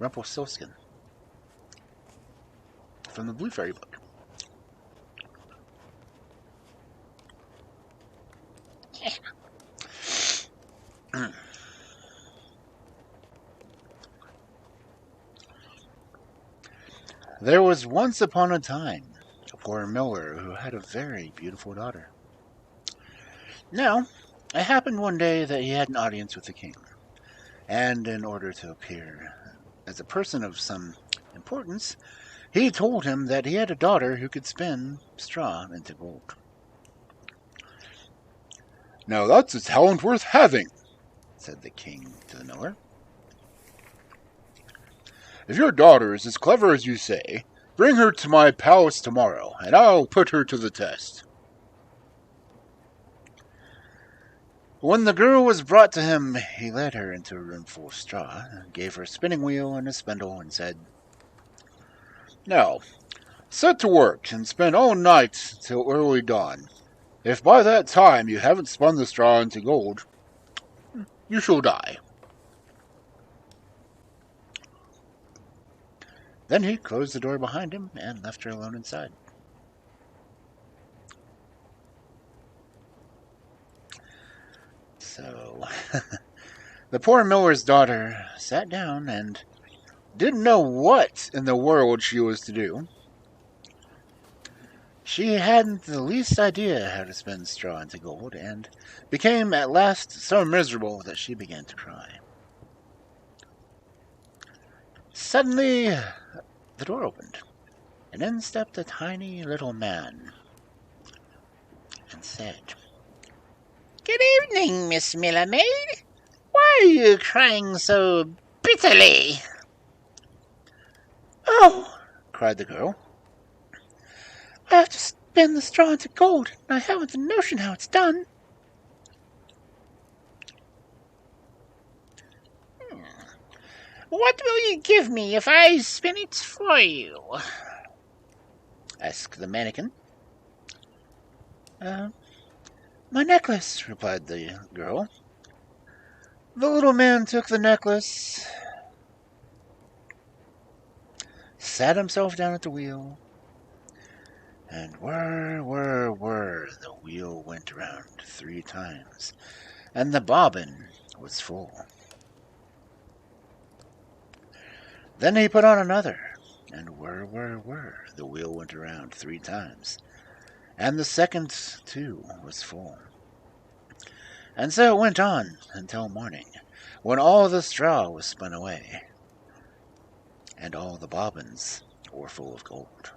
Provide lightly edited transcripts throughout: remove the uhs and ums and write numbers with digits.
Rumpelstiltzkin from the Blue Fairy book. There was once upon a time a poor miller who had a very beautiful daughter. Now, it happened one day that he had an audience with the king, and in order to appear as a person of some importance, he told him that he had a daughter who could spin straw into gold. "Now that's a talent worth having," said the king to the miller. "If your daughter is as clever as you say, bring her to my palace tomorrow, and I'll put her to the test." When the girl was brought to him, he led her into a room full of straw, gave her a spinning wheel and a spindle, and said, "Now, set to work and spin all night till early dawn. If by that time you haven't spun the straw into gold, you shall die." Then he closed the door behind him and left her alone inside. So, the poor miller's daughter sat down and didn't know what in the world she was to do. She hadn't the least idea how to spin straw into gold, and became at last so miserable that she began to cry. Suddenly, the door opened, and in stepped a tiny little man, and said, "Good evening, Miss Miller Maid. Why are you crying so bitterly?" "Oh," cried the girl, "I have to spin the straw into gold, and I haven't a notion how it's done." "What will you give me if I spin it for you?" asked the manikin. My necklace," replied the girl. The little man took the necklace, sat himself down at the wheel, and whir, the wheel went round 3 times, and the bobbin was full. Then he put on another, and whir, the wheel went around 3 times, and the second, too, was full. And so it went on until morning, when all the straw was spun away, and all the bobbins were full of gold.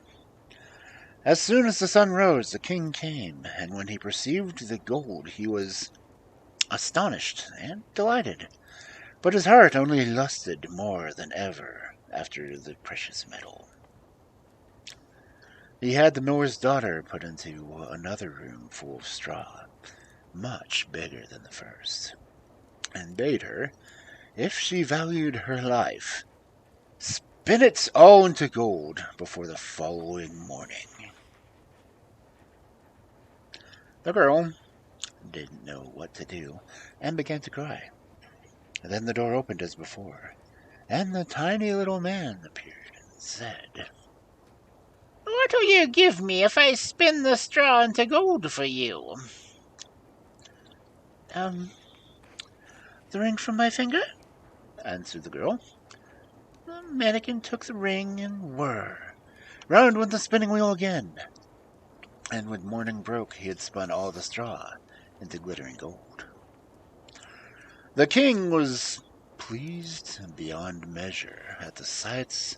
As soon as the sun rose, the king came, and when he perceived the gold, he was astonished and delighted, but his heart only lusted more than ever after the precious metal. He had the miller's daughter put into another room full of straw, much bigger than the first, and bade her, if she valued her life, spin it all into gold before the following morning. The girl didn't know what to do, and began to cry. Then the door opened as before, and the tiny little man appeared and said, "What will you give me if I spin the straw into gold for you?" The ring from my finger," answered the girl. The manikin took the ring, and whir, round went the spinning wheel again, and when morning broke he had spun all the straw into glittering gold. The king was pleased beyond measure at the sights,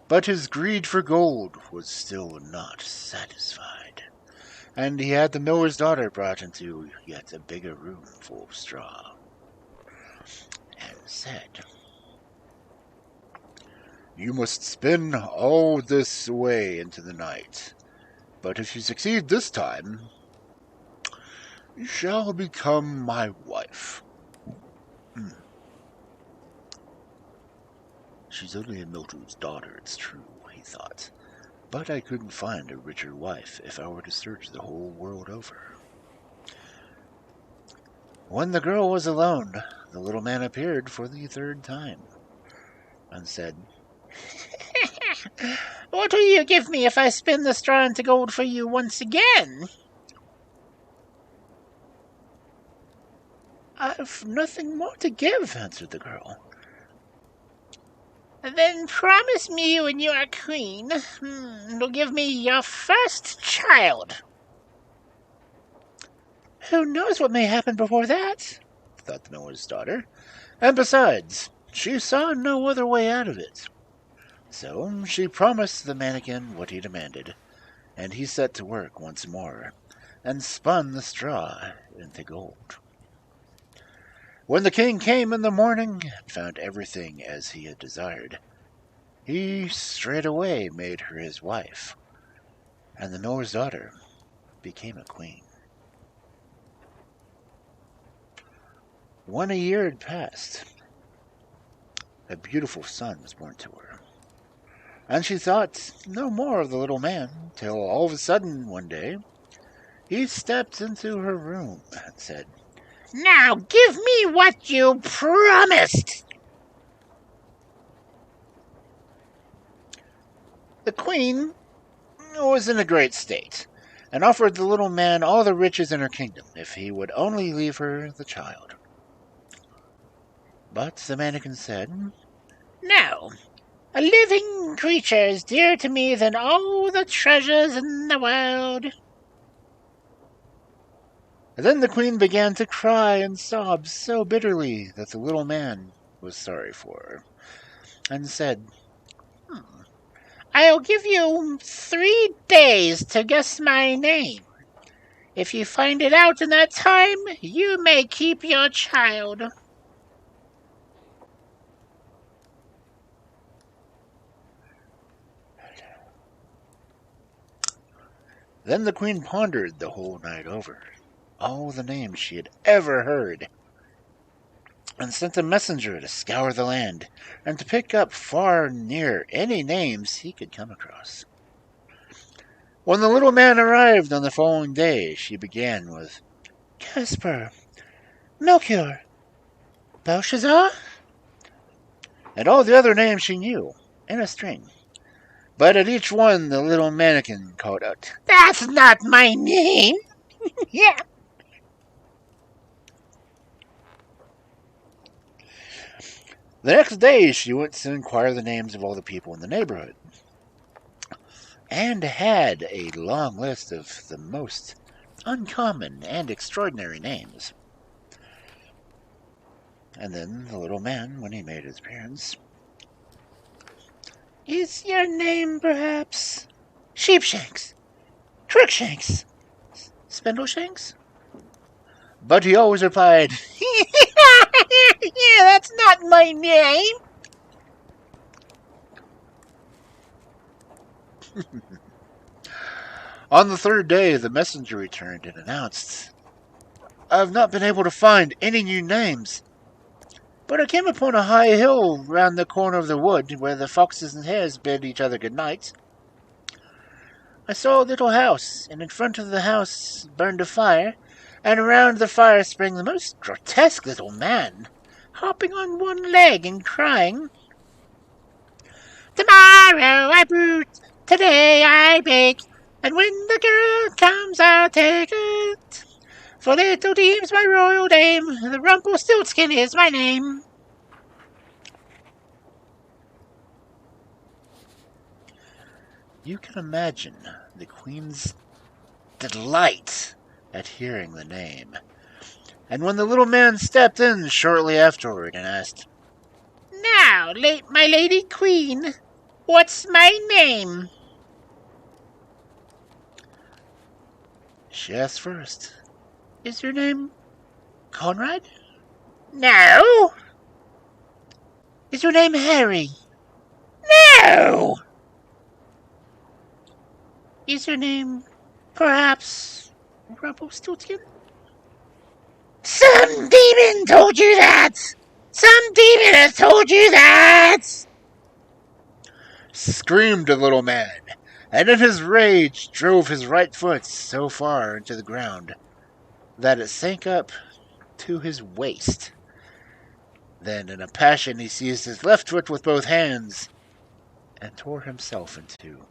but his greed for gold was still not satisfied, and he had the miller's daughter brought into yet a bigger room full of straw, and said, "You must spin all this away into the night, but if you succeed this time, you shall become my wife." She's only a Mildred's daughter, it's true, he thought, but I couldn't find a richer wife if I were to search the whole world over. When the girl was alone, the little man appeared for the 3rd time. and said, What will you give me if I spin the straw into gold for you once again? I've nothing more to give, answered the girl. Then promise me you and your queen will give me your first child. Who knows what may happen before that? Thought the miller's daughter. And besides, she saw no other way out of it. So she promised the manikin what he demanded, and he set to work once more, and spun the straw into gold. When the king came in the morning and found everything as he had desired, he straightway made her his wife, and the miller's daughter became a queen. When a year had passed, a beautiful son was born to her, and she thought no more of the little man, till all of a sudden, one day, he stepped into her room and said, Now give me what you promised. The queen was in a great state, and offered the little man all the riches in her kingdom if he would only leave her the child. But the manikin said, No, a living creature is dearer to me than all the treasures in the world. And then the queen began to cry and sob so bitterly that the little man was sorry for her, and said, I'll give you 3 days to guess my name. If you find it out in that time, you may keep your child. Then the queen pondered the whole night over all the names she had ever heard, and sent a messenger to scour the land, and to pick up far and near any names he could come across. When the little man arrived on the following day, she began with Caspar, Melchior, Belshazzar, and all the other names she knew, in a string. But at each one the little mannikin called out, That's not my name. Yeah. The next day she went to inquire the names of all the people in the neighborhood, and had a long list of the most uncommon and extraordinary names. And then the little man, when he made his appearance, Is your name perhaps Sheepshanks, Crookshanks, Spindleshanks? but he always replied, Yeah, that's not my name. On the third day the messenger returned and announced, I've not been able to find any new names, but I came upon a high hill round the corner of the wood where the foxes and hares bid each other good night. I saw a little house, and in front of the house burned a fire, and around the fire sprang the most grotesque little man, hopping on one leg and crying, Tomorrow I brew, today I bake, and when the girl comes I'll take it. For little deems my royal dame, the Rumpelstiltzkin is my name. You can imagine the queen's delight at hearing the name. And when the little man stepped in shortly afterward and asked, Now, my lady queen, what's my name? She asked first, Is your name Conrad? No. Is your name Harry? No. Is your name perhaps Rumpelstiltzkin? Some demon told you that! Some demon has told you that! Screamed the little man, and in his rage drove his right foot so far into the ground that it sank up to his waist. Then, in a passion, he seized his left foot with both hands and tore himself in two.